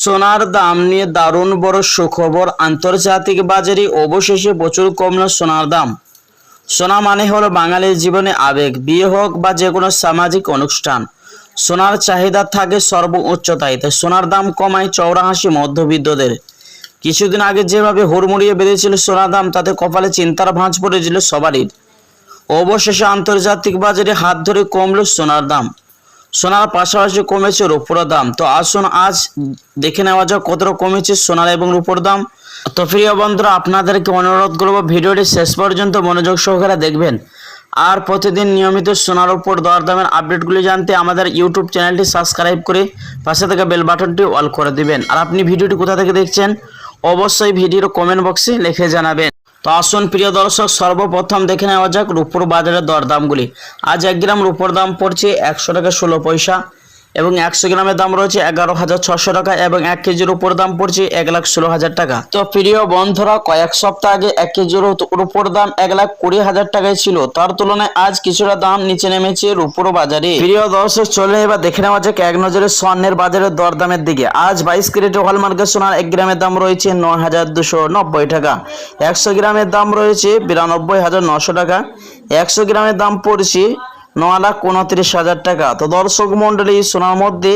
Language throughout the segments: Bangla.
সোনার দাম নিয়ে দারুণ বড় সুখবর। আন্তর্জাতিক বাজারে অবশেষে প্রচুর কমলো সোনার দাম। সোনা মানে হলো বাঙালির জীবনে আবেগ। বিয়ে হোক বা যে কোনো সামাজিক অনুষ্ঠান, সোনার চাহিদা থাকে সর্বোচ্চতায়। তাই সোনার দাম কমায় চওড়া হাসি মধ্যবিত্তদের। কিছুদিন আগে যেভাবে হুড়মুড়িয়ে বেঁধেছিল সোনার দাম, তাতে কপালে চিন্তার ভাঁজ পড়েছিল সবারই। অবশেষে আন্তর্জাতিক বাজারে হাত ধরে কমলো সোনার দাম। সোনার পাশাপাশি কমেছে রূপোর দাম। তো আসুন আজ দেখে নেওয়া যাক কতটা কমেছে সোনার এবং রূপোর দাম। তো প্রিয় বন্ধুরা, আপনাদেরকে অনুরোধ করব ভিডিওটি শেষ পর্যন্ত মনোযোগ সহকারে দেখবেন। আর প্রতিদিন নিয়মিত সোনার উপর দরদামের আপডেটগুলি জানতে আমাদের ইউটিউব চ্যানেলটি সাবস্ক্রাইব করে পাশে থাকা বেল বাটনটি অল করে দিবেন। আর আপনি ভিডিওটি কোথা থেকে দেখছেন অবশ্যই ভিডিওর কমেন্ট বক্সে লিখে জানাবেন। তো আসুন প্রিয় দর্শক, সর্বপ্রথম দেখে নেওয়া যাক রূপোর বাজারের দরদামগুলি। আজ 1 গ্রাম রূপোর দাম পড়ছে 100 টাকা 16 পয়সা এবং 100 গ্রামের দাম রয়েছে 11,600 টাকা এবং 1 কেজির উপর দাম পড়ছে 1,16,000 টাকা। তো প্রিয় বন্ধুরা, কয়েক সপ্তাহ আগে 1 কেজির উপর দাম 1,20,000 টাকায় ছিল। তার তুলনায় আজ কিছুটা দাম নিচে নেমেছে রূপোর বাজারে। প্রিয় দর্শক, চলে এবার দেখে নেওয়া যাক এক নজরে স্বর্ণের বাজারের দরদামের দিকে। আজ 22 ক্যারেটের হলমার্কের সোনার 1 গ্রামের দাম রয়েছে 9,290 টাকা। 100 গ্রামের দাম রয়েছে 92,900 টাকা। 100 গ্রামের দাম পড়ছে 9,29,000 টাকা। তো দর্শক মন্ডলী, সোনার মধ্যে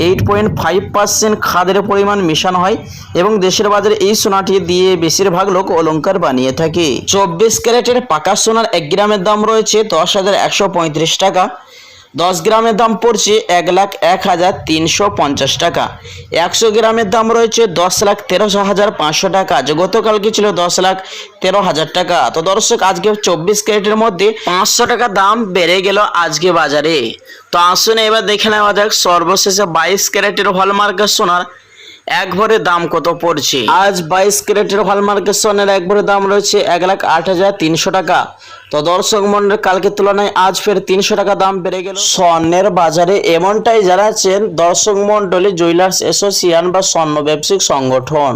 8.5% খাদের পরিমাণ মেশানো হয় এবং দেশের বাজারে এই সোনাটি দিয়ে বেশিরভাগ লোক অলংকার বানিয়ে থাকে। 24 ক্যারেটের পাকা সোনার 1 গ্রামের দাম রয়েছে 10,135 টাকা। 10 গ্রামের দাম পড়ছে 1,01,350 টাকা। 100 গ্রামের দাম রয়েছে 10,13,500 টাকা। যে গতকালকে ছিল 10,13,000 টাকা। তো দর্শক, আজকে 24 ক্যারেটের মধ্যে 500 টাকা দাম বেড়ে গেল আজকে বাজারে। তো আসুন এবার দেখে নেওয়া যাক সর্বশেষে 22 ক্যারেটের হলমার্কের সোনার 1 ভরির দাম কত পড়ছে। আজ 22 ক্যারেটের হলমার্কের সোনার 1 ভরির দাম রয়েছে 1,08,300 টাকা। তো দর্শক মন্ডল, কালকের তুলনায় আজ ফের 300 টাকা দাম বেড়ে গেল স্বর্ণের বাজারে। এমনটাই জানাচ্ছেন দর্শক মন্ডলী জুয়েলার্স অ্যাসোসিয়েশন বা স্বর্ণ ব্যবসায়িক সংগঠন।